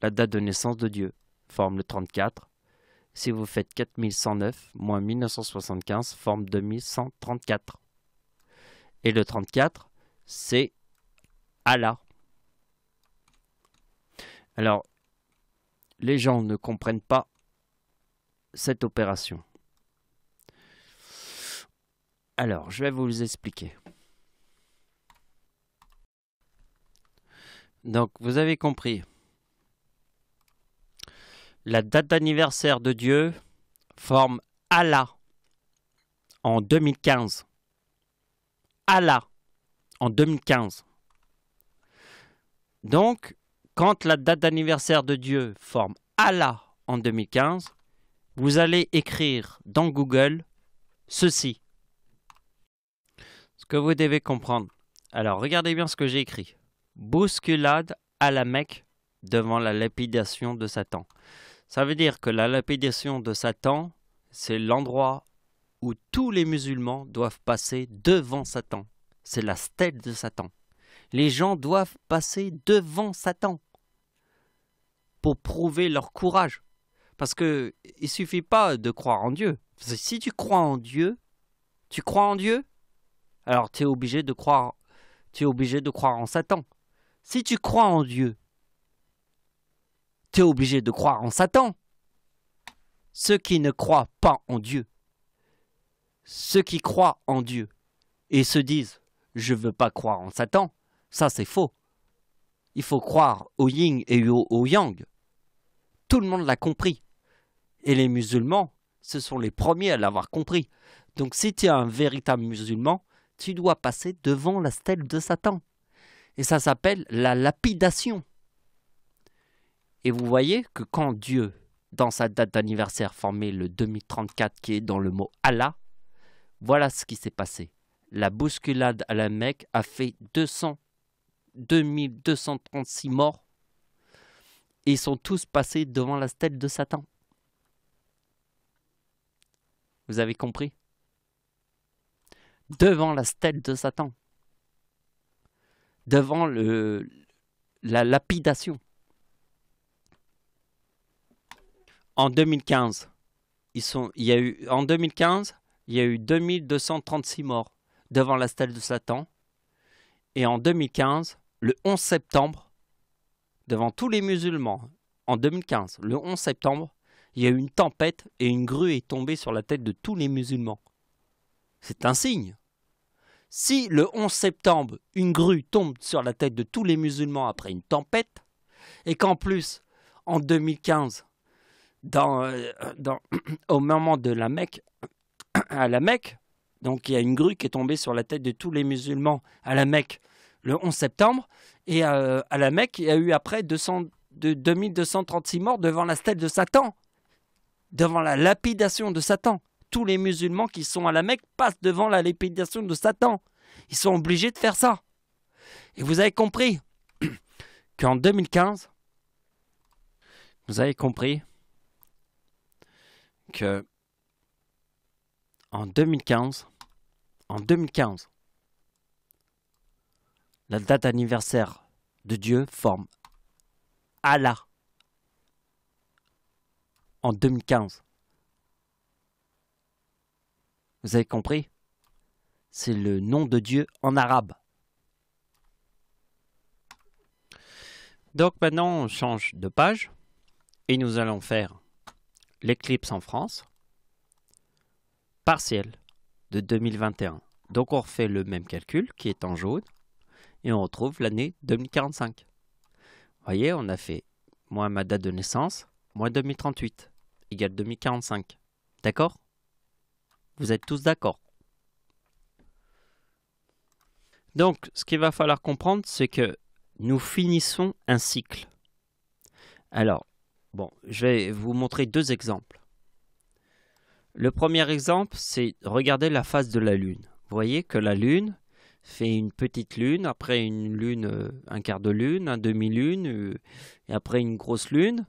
La date de naissance de Dieu forme le 34. Si vous faites 4109 moins 1975 forme 2134. Et le 34, c'est Allah. Alors, les gens ne comprennent pas cette opération. Alors, je vais vous expliquer. Donc, vous avez compris. La date d'anniversaire de Dieu forme Allah en 2015. Allah en 2015. Donc, quand la date d'anniversaire de Dieu forme Allah en 2015, vous allez écrire dans Google ceci. Ce que vous devez comprendre. Alors, regardez bien ce que j'ai écrit. Bousculade à la Mecque devant la lapidation de Satan. Ça veut dire que la lapidation de Satan, c'est l'endroit où tous les musulmans doivent passer devant Satan. C'est la stèle de Satan. Les gens doivent passer devant Satan pour prouver leur courage. Parce qu'il ne suffit pas de croire en Dieu. Si tu crois en Dieu, alors tu es obligé de croire en Satan. Si tu crois en Dieu, tu es obligé de croire en Satan. Ceux qui ne croient pas en Dieu, ceux qui croient en Dieu et se disent « je ne veux pas croire en Satan », ça c'est faux. Il faut croire au yin et au yang. Tout le monde l'a compris. Et les musulmans, ce sont les premiers à l'avoir compris. Donc si tu es un véritable musulman, tu dois passer devant la stèle de Satan. Et ça s'appelle la lapidation. Et vous voyez que quand Dieu, dans sa date d'anniversaire, formait le 2034 qui est dans le mot Allah, voilà ce qui s'est passé. La bousculade à la Mecque a fait 2236 morts. Et ils sont tous passés devant la stèle de Satan. Vous avez compris? Devant la stèle de Satan. Devant la lapidation. En 2015, il y a eu 2236 morts devant la stèle de Satan. Et en 2015, le 11 septembre, devant tous les musulmans, en 2015, le 11 septembre, il y a eu une tempête et une grue est tombée sur la tête de tous les musulmans. C'est un signe. Si le 11 septembre, une grue tombe sur la tête de tous les musulmans après une tempête, et qu'en plus, en 2015, au moment de la Mecque, à la Mecque, donc il y a une grue qui est tombée sur la tête de tous les musulmans à la Mecque le 11 septembre, et à la Mecque, il y a eu après 2236 morts devant la stèle de Satan, devant la lapidation de Satan. Tous les musulmans qui sont à la Mecque passent devant la lapidation de Satan. Ils sont obligés de faire ça. Et vous avez compris qu'en 2015, vous avez compris que en 2015, la date anniversaire de Dieu forme Allah en 2015. Vous avez compris? C'est le nom de Dieu en arabe. Donc maintenant, on change de page et nous allons faire l'éclipse en France partielle de 2021. Donc on refait le même calcul qui est en jaune et on retrouve l'année 2045. Vous voyez, on a fait moins ma date de naissance, moins 2038, égale 2045. D'accord? Vous êtes tous d'accord? Donc, ce qu'il va falloir comprendre, c'est que nous finissons un cycle. Alors, bon, je vais vous montrer deux exemples. Le premier exemple, c'est regarder la phase de la Lune. Vous voyez que la Lune fait une petite lune, après une lune, un quart de lune, un demi-lune, et après une grosse lune,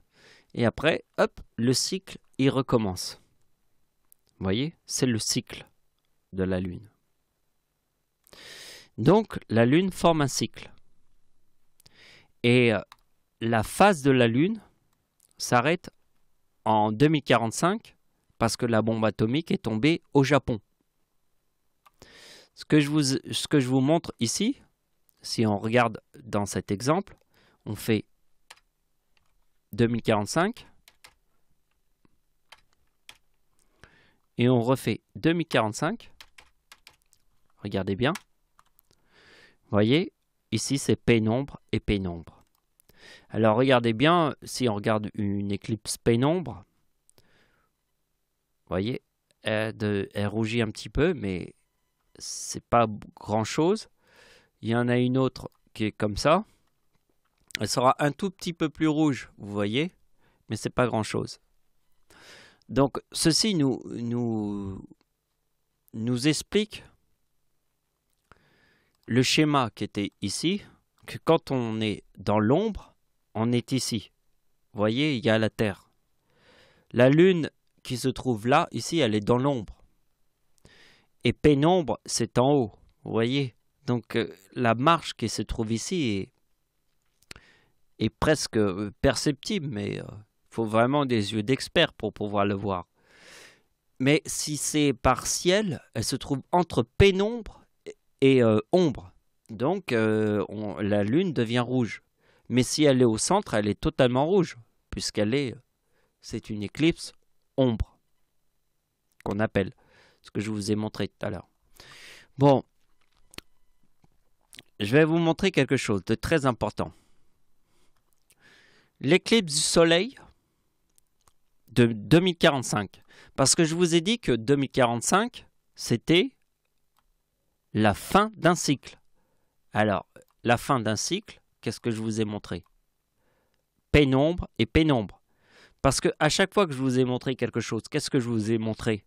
et après, hop, le cycle, il recommence. Vous voyez, c'est le cycle de la Lune. Donc, la Lune forme un cycle. Et la phase de la Lune s'arrête en 2045 parce que la bombe atomique est tombée au Japon. Ce que je vous montre ici, si on regarde dans cet exemple, on fait 2045 et on refait 2045 Regardez bien. Vous voyez, ici c'est pénombre et pénombre. Alors regardez bien, si on regarde une éclipse pénombre, vous voyez, elle rougit un petit peu, mais c'est pas grand chose. Il y en a une autre qui est comme ça. Elle sera un tout petit peu plus rouge, vous voyez, mais c'est pas grand chose. Donc ceci nous explique le schéma qui était ici, que quand on est dans l'ombre, on est ici. Vous voyez, il y a la Terre. La Lune qui se trouve là, ici, elle est dans l'ombre. Et pénombre, c'est en haut. Vous voyez? Donc la marche qui se trouve ici est presque perceptible, mais il faut vraiment des yeux d'expert pour pouvoir le voir. Mais si c'est partiel, elle se trouve entre pénombre et ombre. Donc la Lune devient rouge. Mais si elle est au centre, elle est totalement rouge, c'est une éclipse ombre, qu'on appelle, ce que je vous ai montré tout à l'heure. Bon, je vais vous montrer quelque chose de très important. L'éclipse du Soleil de 2045. Parce que je vous ai dit que 2045, c'était la fin d'un cycle. Alors, la fin d'un cycle, qu'est-ce que je vous ai montré? Pénombre et pénombre. Parce que à chaque fois que je vous ai montré quelque chose, qu'est-ce que je vous ai montré?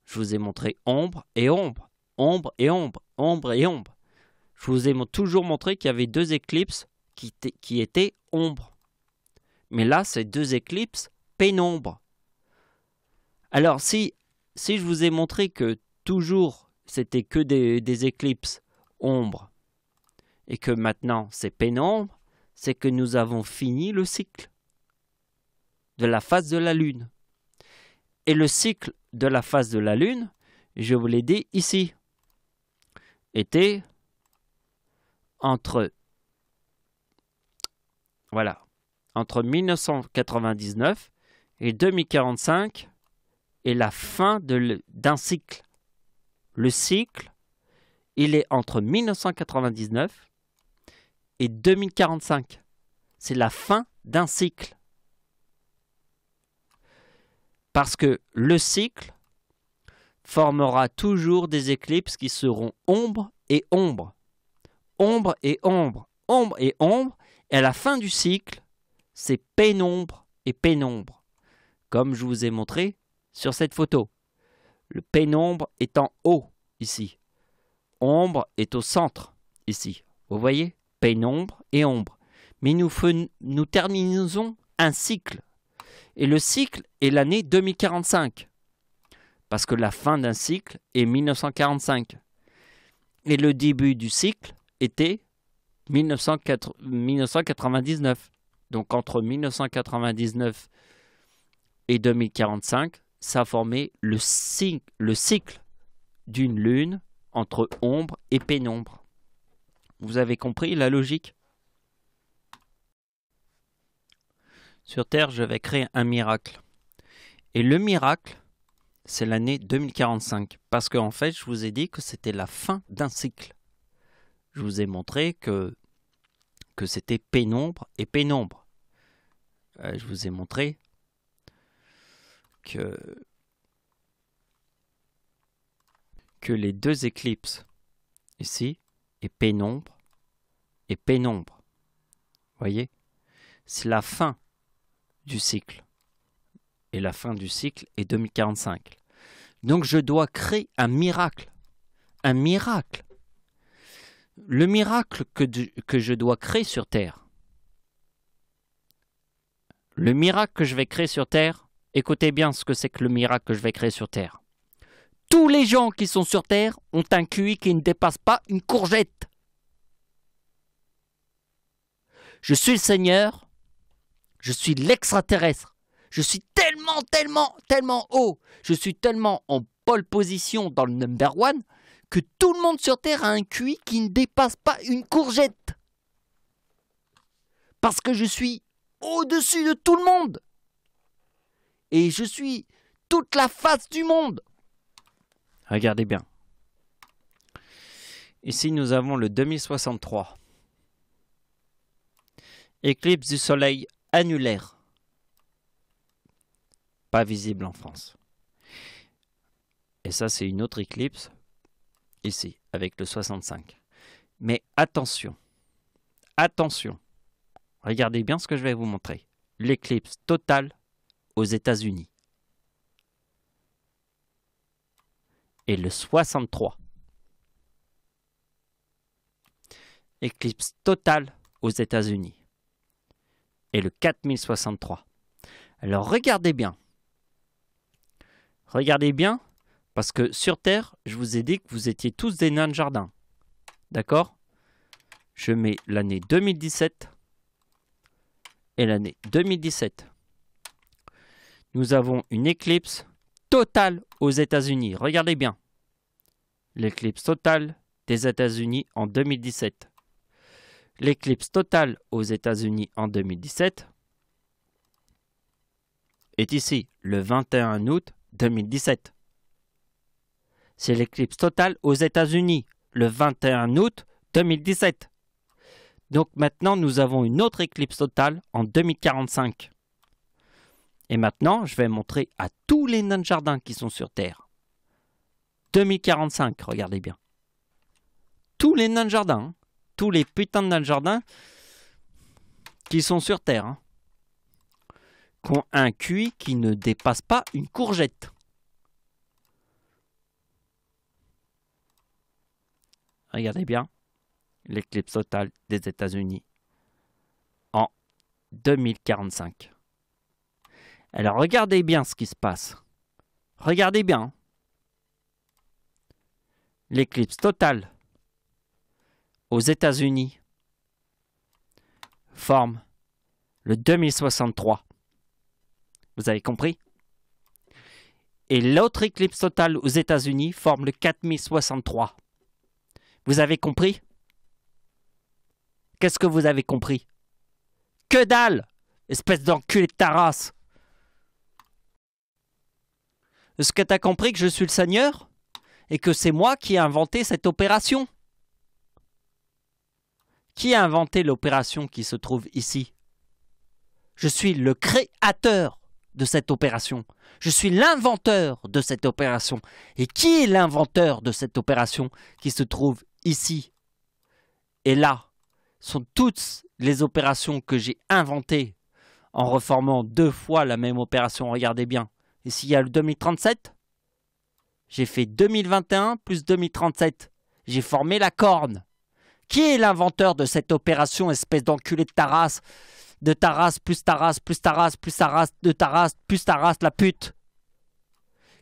Je vous ai montré ombre et ombre, ombre et ombre, ombre et ombre. Je vous ai toujours montré qu'il y avait deux éclipses qui étaient ombre. Mais là, c'est deux éclipses pénombre. Alors, si je vous ai montré que toujours c'était que des éclipses ombre et que maintenant c'est pénombre, c'est que nous avons fini le cycle de la phase de la Lune. Et le cycle de la phase de la Lune, je vous l'ai dit ici, était entre 1999 et 2045 et la fin d'un cycle. Le cycle, il est entre 1999 et 2045. C'est la fin d'un cycle. Parce que le cycle formera toujours des éclipses qui seront ombre et ombre. Ombre et ombre, ombre et ombre. Et à la fin du cycle, c'est pénombre et pénombre. Comme je vous ai montré sur cette photo. Le pénombre est en haut, ici. Ombre est au centre, ici. Vous voyez? Pénombre et ombre. Mais nous terminons un cycle. Et le cycle est l'année 2045. Parce que la fin d'un cycle est 1945. Et le début du cycle était 1999. Donc entre 1999 et 2045, ça a formé le cycle d'une lune entre ombre et pénombre. Vous avez compris la logique? Sur Terre, je vais créer un miracle. Et le miracle, c'est l'année 2045. Parce qu'en fait, je vous ai dit que c'était la fin d'un cycle. Je vous ai montré que c'était pénombre et pénombre. Je vous ai montré que les deux éclipses, ici, est pénombre et pénombre. Vous voyez? C'est la fin du cycle. Et la fin du cycle est 2045. Donc je dois créer un miracle. Un miracle. Le miracle que je dois créer sur Terre. Le miracle que je vais créer sur Terre, écoutez bien ce que c'est que le miracle que je vais créer sur Terre. Tous les gens qui sont sur Terre ont un QI qui ne dépasse pas une courgette. Je suis le Seigneur. Je suis l'extraterrestre. Je suis tellement haut. Je suis tellement en pole position dans le number one que tout le monde sur Terre a un QI qui ne dépasse pas une courgette. Parce que je suis au-dessus de tout le monde. Et je suis toute la face du monde. Regardez bien. Ici, nous avons le 2063. Éclipse du soleil annulaire. Pas visible en France. Et ça, c'est une autre éclipse, ici, avec le 65. Mais attention, attention, regardez bien ce que je vais vous montrer. L'éclipse totale aux États-Unis. Et le 63. Éclipse totale aux États-Unis. Et le 4063. Alors regardez bien. Regardez bien, parce que sur Terre, je vous ai dit que vous étiez tous des nains de jardin. D'accord? Je mets l'année 2017 et l'année 2017. Nous avons une éclipse totale aux États-Unis. Regardez bien. L'éclipse totale des États-Unis en 2017. L'éclipse totale aux États-Unis en 2017 est ici, le 21 août 2017. C'est l'éclipse totale aux États-Unis, le 21 août 2017. Donc maintenant, nous avons une autre éclipse totale en 2045. Et maintenant, je vais montrer à tous les nains de jardin qui sont sur Terre. 2045, regardez bien. Tous les nains de jardin, hein. Tous les putains de nains de jardin qui sont sur Terre, hein, qui ont un QI qui ne dépasse pas une courgette. Regardez bien l'éclipse totale des États-Unis en 2045. Alors regardez bien ce qui se passe. Regardez bien. L'éclipse totale aux États-Unis forme le 2063. Vous avez compris? Et l'autre éclipse totale aux États-Unis forme le 4063. Vous avez compris? Qu'est-ce que vous avez compris? Que dalle! Espèce d'enculé de ta race! Est-ce que tu as compris que je suis le Seigneur? Et que c'est moi qui ai inventé cette opération? Qui a inventé l'opération qui se trouve ici? Je suis le créateur de cette opération. Je suis l'inventeur de cette opération. Et qui est l'inventeur de cette opération qui se trouve ici? Et là sont toutes les opérations que j'ai inventées en reformant 2 fois la même opération. Regardez bien. Ici, il y a le 2037. J'ai fait 2021 plus 2037. J'ai formé la corne. Qui est l'inventeur de cette opération, espèce d'enculé de ta race? De ta race, plus ta race, plus ta race, plus ta race, de ta race, plus ta race, la pute.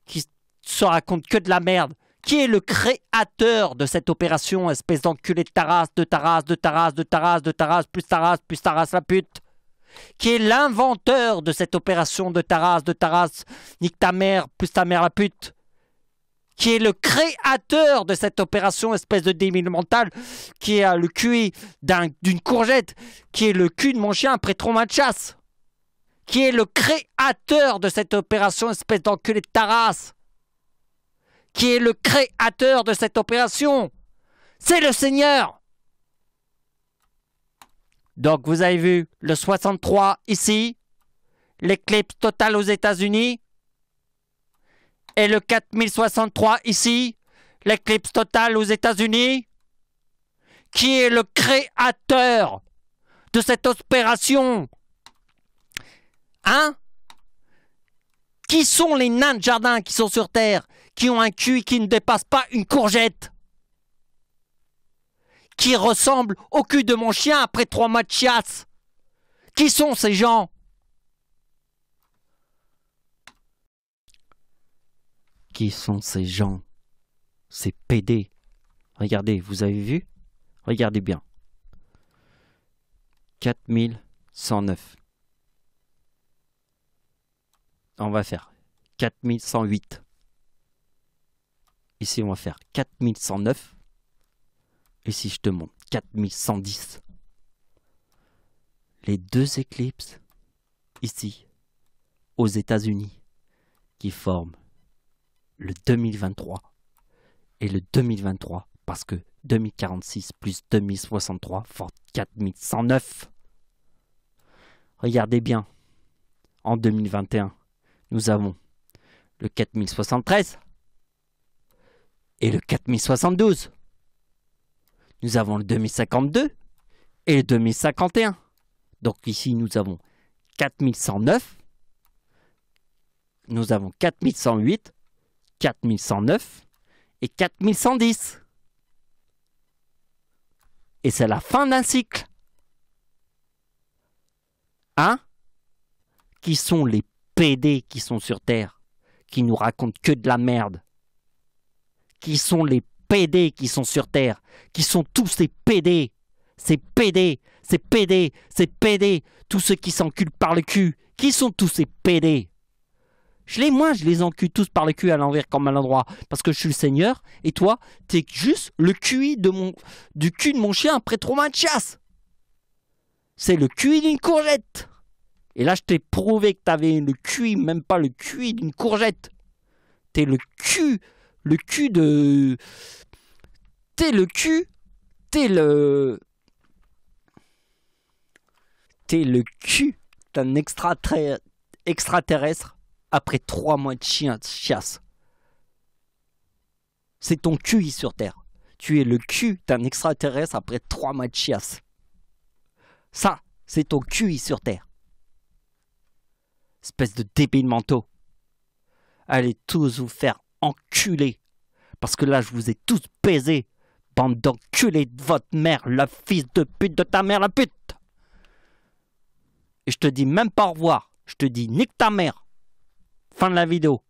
Qui se raconte que de la merde. Qui est le créateur de cette opération, espèce d'enculé de ta race, de ta race, de ta race, de ta race, de ta race, plus ta race, la pute? Qui est l'inventeur de cette opération de ta race, nique ta mère, plus ta mère, la pute? Qui est le créateur de cette opération, espèce de débile mental, qui a le QI d'une courgette, qui est le cul de mon chien après 3 mois de chasse? Qui est le créateur de cette opération, espèce d'enculé de ta race? Qui est le créateur de cette opération? C'est le Seigneur! Donc vous avez vu le 63 ici, l'éclipse totale aux États-Unis, et le 4063 ici, l'éclipse totale aux États-Unis. Qui est le créateur de cette opération? Hein? Qui sont les nains de jardin qui sont sur Terre, qui ont un QI qui ne dépasse pas une courgette? Qui ressemble au cul de mon chien après 3 mois de chiasse? Qui sont ces gens? Qui sont ces gens? Ces PD. Regardez, vous avez vu? Regardez bien. 4109. On va faire 4108. Ici, on va faire 4109. Ici, je te montre 4110. Les 2 éclipses, ici, aux États-Unis, qui forment le 2023 et le 2023, parce que 2046 plus 2063 fort 4109. Regardez bien. En 2021, nous avons le 4073 et le 4072. Nous avons le 2052 et le 2051. Donc ici, nous avons 4109, nous avons 4108, 4109 et 4110. Et c'est la fin d'un cycle. Hein? Qui sont les PD qui sont sur Terre, qui nous racontent que de la merde? Qui sont les PD qui sont sur Terre, qui sont tous ces PD? Ces PD, ces PD, ces PD, tous ceux qui s'enculent par le cul. Qui sont tous ces PD? Je les encule tous par le cul à l'envers comme à l'endroit, parce que je suis le Seigneur, et toi, t'es juste le QI du cul de mon chien après 3 mois de chasse. C'est le QI d'une courgette. Et là, je t'ai prouvé que t'avais le QI, même pas le QI d'une courgette. T'es le cul de... T'es le cul d'un extraterrestre après 3 mois de chasse. C'est ton QI sur Terre. Tu es le cul d'un extraterrestre après 3 mois de chasse. Ça, c'est ton QI sur Terre. Espèce de débile mentaux. Allez tous vous faire enculer. Parce que là, je vous ai tous baisés. Bande d'enculés de votre mère, la fils de pute de ta mère, la pute. Et je te dis même pas au revoir. Je te dis nique ta mère. Fin de la vidéo.